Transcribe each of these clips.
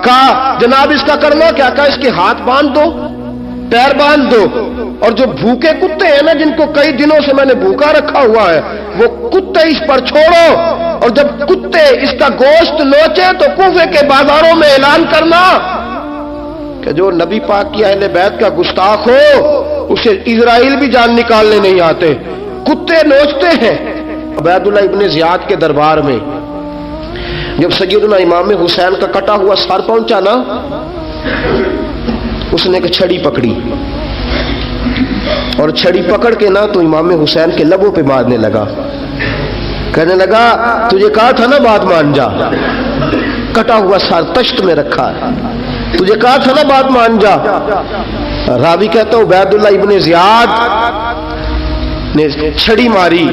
کہا جناب اس کا کرنا کیا؟ کہا اس کے ہاتھ باندھ دو، پیر باندھ دو، اور جو بھوکے کتے ہیں نا جن کو کئی دنوں سے میں نے بھوکا رکھا ہوا ہے، وہ کتے اس پر چھوڑو، اور جب کتے اس کا گوشت نوچے تو کوفے کے بازاروں میں اعلان کرنا کہ جو نبی پاک کی اہل بیت کا گستاخ ہو اسے اسرائیل بھی جان نکالنے نہیں آتے، کتے نوچتے ہیں۔ عبید اللہ ابن زیاد کے دربار میں جب سیدنا امام حسین کا کٹا ہوا سر پہنچا نا، اس نے ایک چھڑی پکڑی اور چھڑی پکڑ کے نا تو امام حسین کے لبوں پہ مارنے لگا، کہنے لگا تجھے کہا تھا نا بات مان جا، کٹا ہوا سر تشت میں رکھا ہے، تجھے کہا تھا نا بات مان جا۔ راوی کہتا ہوں عبید اللہ ابن زیاد نے چھڑی ماری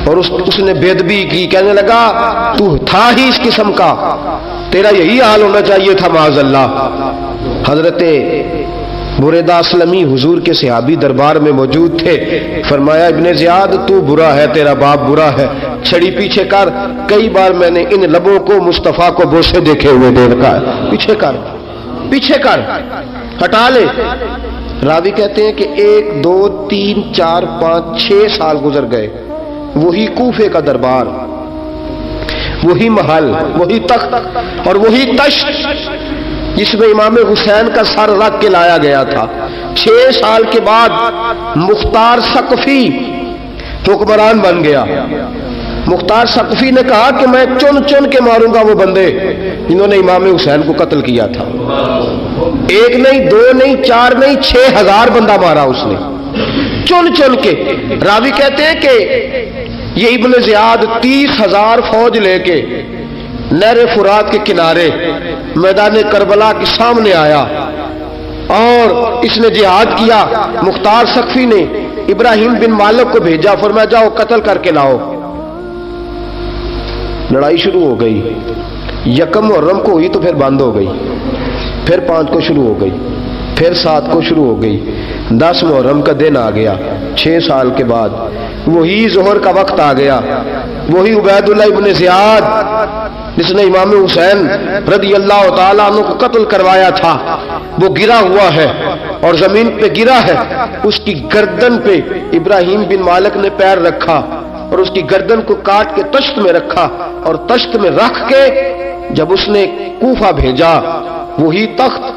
اور اس نے بے ادبی کی، کہنے لگا تو تھا ہی اس قسم کا، تیرا یہی حال ہونا چاہیے تھا معاذ اللہ۔ حضرت بریدہ اسلمی حضور کے صحابی دربار میں موجود تھے، فرمایا ابن زیاد تو برا ہے، تیرا باپ برا ہے، چھڑی پیچھے کر۔ کئی بار میں نے ان لبوں کو مصطفیٰ کو بوسے دیکھے ہوئے دیکھا ہے، پیچھے کر، پیچھے کر، ہٹا لے۔ راوی کہتے ہیں کہ 1 2 3 4 5 6 سال گزر گئے، وہی کوفے کا دربار، وہی محل، وہی تخت اور وہی تشت جس میں امام حسین کا سر رکھ کے لایا گیا تھا۔ 6 سال کے بعد مختار ثقفی حکمران بن گیا۔ مختار ثقفی نے کہا کہ میں چن چن کے ماروں گا وہ بندے جنہوں نے امام حسین کو قتل کیا تھا۔ 1 نہیں 2 نہیں 4 نہیں 6000 بندہ مارا اس نے، چن چن کے۔ راوی کہتے ہیں کہ یہ ابن زیاد 30,000 فوج لے کے نہر فرات کے کنارے میدان کربلا کے سامنے آیا اور اس نے جہاد کیا۔ مختار ثقفی نے ابراہیم بن مالک کو بھیجا، فرمایا جاؤ قتل کر کے لاؤ۔ لڑائی شروع ہو گئی، 1 محرم کو ہوئی تو پھر بند ہو گئی، پھر 5 کو شروع ہو گئی، پھر 7 کو شروع ہو گئی، 10 محرم کا دن آ گیا۔ 6 سال کے بعد وہی ظہر کا وقت آ گیا، وہی عبید اللہ ابن زیاد جس نے امام حسین رضی اللہ تعالیٰ عنہ کو قتل کروایا تھا، وہ گرا ہوا ہے اور زمین پہ گرا ہے، اس کی گردن پہ ابراہیم بن مالک نے پیر رکھا اور اس کی گردن کو کاٹ کے تشت میں رکھا، اور تشت میں رکھ کے جب اس نے کوفہ بھیجا، وہی تخت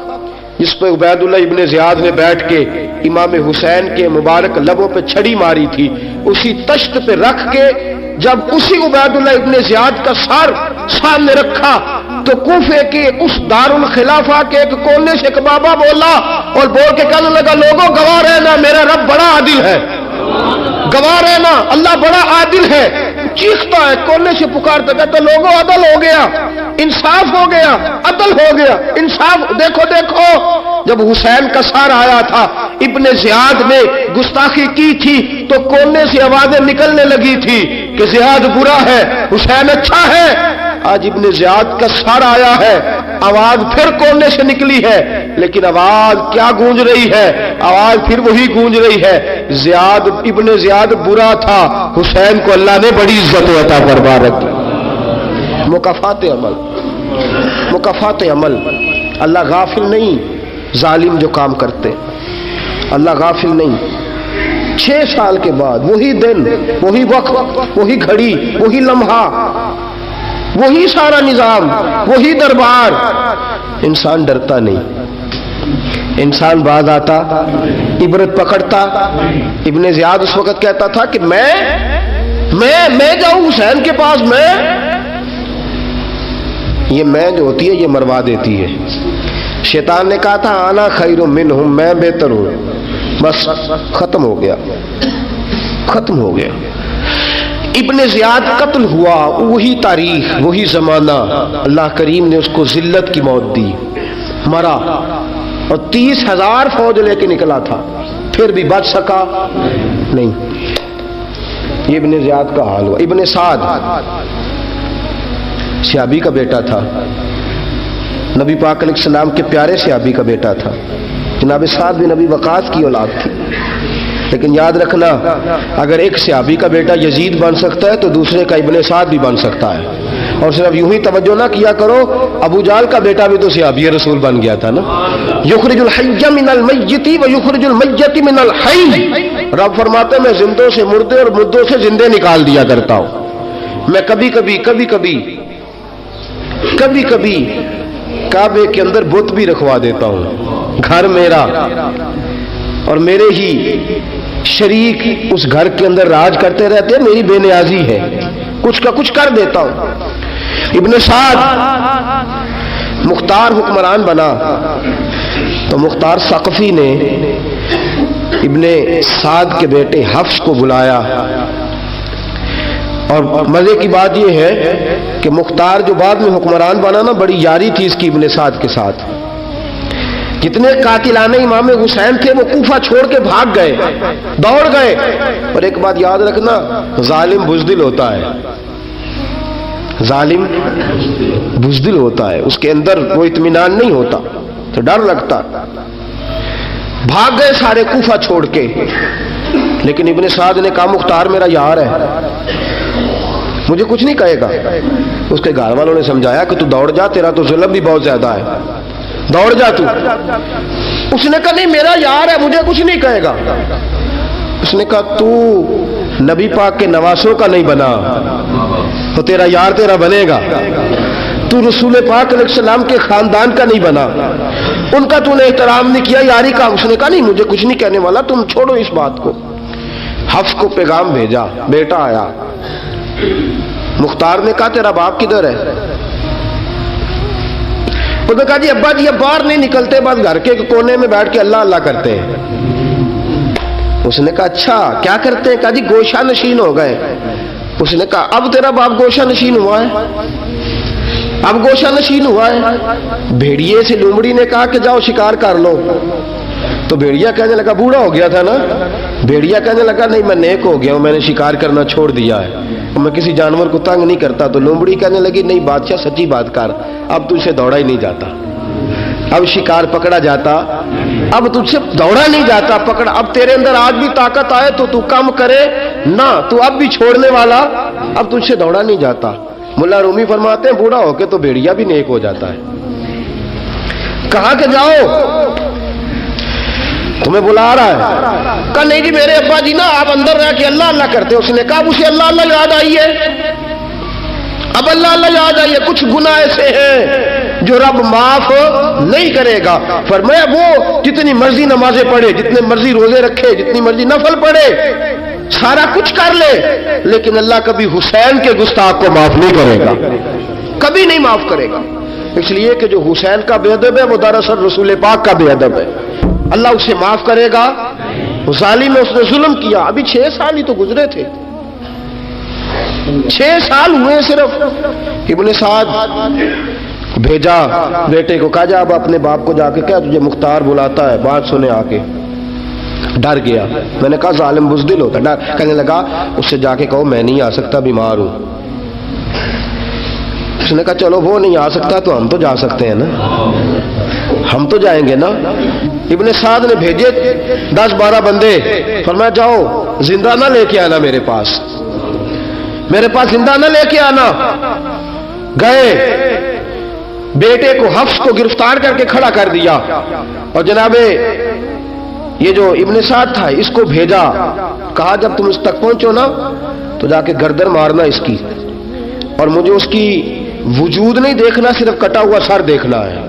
جس پہ عبید اللہ ابن زیاد نے بیٹھ کے امام حسین کے مبارک لبوں پہ چھڑی ماری تھی، اسی تشت پہ رکھ کے جب اسی عبید اللہ ابن زیاد کا سر سامنے رکھا تو کوفے کے اس دارالخلافہ کے ایک کونے سے ایک بابا بولا اور بول کے کہنے لگا لوگوں گواہ رہنا میرا رب بڑا عادل ہے، گواہ رہنا اللہ بڑا عادل ہے۔ چیختا ہے، کونے سے پکارتا، کہتا لوگوں عدل ہو گیا، انصاف ہو گیا، عدل ہو گیا، انصاف۔ دیکھو دیکھو، جب حسین کا سر آیا تھا ابن زیاد نے گستاخی کی تھی تو کونے سے آوازیں نکلنے لگی تھی کہ زیاد برا ہے، حسین اچھا ہے۔ آج ابن زیاد کا سر آیا ہے، آواز پھر کونے سے نکلی ہے، لیکن آواز کیا گونج رہی ہے؟ آواز پھر وہی گونج رہی ہے، زیاد ابن زیاد برا تھا، حسین کو اللہ نے بڑی عزت عطا فرما رکھی۔ مکافات عمل، مکافات عمل، اللہ غافل نہیں ظالم جو کام کرتے، اللہ غافل نہیں۔ 6 سال کے بعد وہی دن، وہی وقت، وہی گھڑی، وہی لمحہ، وہی سارا نظام، وہی دربار۔ انسان ڈرتا نہیں، انسان باز آتا، عبرت پکڑتا۔ ابن زیاد اس وقت کہتا تھا کہ میں جاؤں حسین کے پاس، یہ میں جو ہوتی ہے یہ مروا دیتی ہے۔ شیطان نے کہا تھا آنا خیر منہم، میں بہتر ہوں، بس ختم ہو گیا، ختم ہو گیا۔ ابن زیاد قتل ہوا، وہی تاریخ، وہی زمانہ، اللہ کریم نے اس کو ذلت کی موت دی، مرا، اور 30,000 فوج لے کے نکلا تھا، پھر بھی بچ سکا نہیں۔ یہ ابن زیاد کا حال ہوا۔ ابن سعد صحابی کا بیٹا تھا، نبی پاک علیہ السلام کے پیارے صحابی کا بیٹا تھا، جناب سعد بن نبی وقاص کی اولاد تھی۔ لیکن یاد رکھنا، اگر ایک صحابی کا بیٹا یزید بن سکتا ہے تو دوسرے کا ابن سعد بھی بن سکتا ہے، اور صرف یوں ہی توجہ نہ کیا کرو، ابو جال کا بیٹا بھی تو صحابی رسول بن گیا تھا نا. یخرج الحی من المیت و یخرج المیت من الحی. رب فرماتے ہیں میں زندوں سے مردے اور مردوں سے زندے نکال دیا کرتا ہوں. میں کبھی کبھی کعبے کے اندر بت بھی رکھوا دیتا ہوں. گھر میرا اور میرے ہی شریک اس گھر کے اندر راج کرتے رہتے ہیں، میری بے نیازی ہے، کچھ کا کچھ کر دیتا ہوں. ابن سعد مختار حکمران بنا تو مختار ثقفی نے ابن سعد کے بیٹے حفص کو بلایا. اور مزے کی بات یہ ہے کہ مختار جو بعد میں حکمران بنا نا، بڑی یاری تھی اس کی ابن سعد کے ساتھ. جتنے قاتلان امام حسین تھے وہ کوفہ چھوڑ کے بھاگ گئے، دوڑ گئے. اور ایک بات یاد رکھنا، ظالم بزدل ہوتا ہے، ظالم بزدل ہوتا ہے، اس کے اندر وہ اطمینان نہیں ہوتا، تو ڈر لگتا. بھاگ گئے سارے کوفہ چھوڑ کے. لیکن ابن سعد نے کہا مختار میرا یار ہے، مجھے کچھ نہیں کہے گا. اس کے گھر والوں نے سمجھایا کہ تو دوڑ جا، تیرا تو ظلم بھی بہت زیادہ ہے، دوڑ جا تو. اس نے کہا نہیں میرا یار ہے، مجھے کچھ نہیں کہے گا. اس نے کہا تو نبی پاک کے نواسوں کا نہیں بنا تو تیرا یار تیرا بنے گا. تو رسول پاک علیہ السلام کے خاندان کا نہیں بنا، ان کا تو نے احترام نہیں کیا، یاری کا. اس نے کہا نہیں مجھے کچھ نہیں کہنے والا، تم چھوڑو اس بات کو. حفص کو پیغام بھیجا، بیٹا آیا. مختار نے کہا تیرا باپ کدھر ہے؟ اس نے کہا جی ابا جی اب باہر نہیں نکلتے، بس گھر کے کونے میں بیٹھ کے اللہ اللہ کرتے ہیں. اس نے کہا اچھا کیا کرتے ہیں؟ کہا جی گوشہ نشین ہو گئے. اس نے کہا اب تیرا باپ گوشہ نشین ہوا ہے؟ اب گوشہ نشین ہوا ہے. بھیڑیے سے لومڑی نے کہا کہ جاؤ شکار کر لو. تو بھیڑیا کہنے لگا بوڑھا ہو گیا تھا نا. بھیڑیا کہنے لگا نہیں میں نیک ہو گیا ہوں، میں نے شکار کرنا چھوڑ دیا ہے، میں کسی جانور کو تنگ نہیں کرتا. تو لومڑی کہنے لگی نہیں بادشاہ سچی بات کر، اب تجھ سے دوڑا ہی نہیں جاتا، اب شکار پکڑا جاتا، اب تجھ سے دوڑا نہیں جاتا، پکڑا. اب تیرے اندر آج بھی طاقت آئے تو کم کرے نہ، تو اب بھی چھوڑنے والا، اب تجھ سے دوڑا نہیں جاتا. ملا رومی فرماتے ہیں بوڑھا ہو کے تو بھیڑیا بھی نیک ہو جاتا ہے. کہا کہ جاؤ تمہیں بلا رہا ہے. کہا نہیں جی میرے ابا جی نا آپ اندر رہ کے اللہ اللہ کرتے. اس نے کہا اسے اللہ اللہ یاد آئی ہے، اب اللہ اللہ یاد آئی ہے، کچھ گناہ ایسے ہیں جو رب معاف نہیں کرے گا. فرمایا وہ جتنی مرضی نمازیں پڑھے، جتنے مرضی روزے رکھے، جتنی مرضی نفل پڑھے، سارا کچھ کر لے، لیکن اللہ کبھی حسین کے گستاخ کو معاف نہیں کرے گا، کبھی نہیں معاف کرے گا. اس لیے کہ جو حسین کا بے ادب ہے وہ دراصل رسول پاک کا بے ادب ہے. اللہ اسے معاف کرے گا؟ ظالم ہے، اس نے ظلم کیا. ابھی 6 سال ہی تو گزرے تھے، 6 سال ہوئے صرف. ابن سعد بھیجا بیٹے کو، کہا جا اب اپنے باپ کو جا کے کیا تجھے مختار بلاتا ہے، بات سنے آ کے. ڈر گیا. میں نے کہا ظالم بزدل ہوتا. ڈر کہنے لگا اس سے جا کے کہو میں نہیں آ سکتا، بیمار ہوں. اس نے کہا چلو وہ نہیں آ سکتا تو ہم تو جا سکتے ہیں نا، ہم تو جائیں گے نا. ابن سعد نے بھیجے 10-12 بندے، فرمایا جاؤ زندہ نہ لے کے آنا، میرے پاس زندہ نہ لے کے آنا. گئے، بیٹے کو حفص کو گرفتار کر کے کھڑا کر دیا. اور جناب یہ جو ابن سعد تھا اس کو بھیجا، کہا جب تم اس تک پہنچو نا تو جا کے گردن مارنا اس کی، اور مجھے اس کی وجود نہیں دیکھنا، صرف کٹا ہوا سر دیکھنا ہے.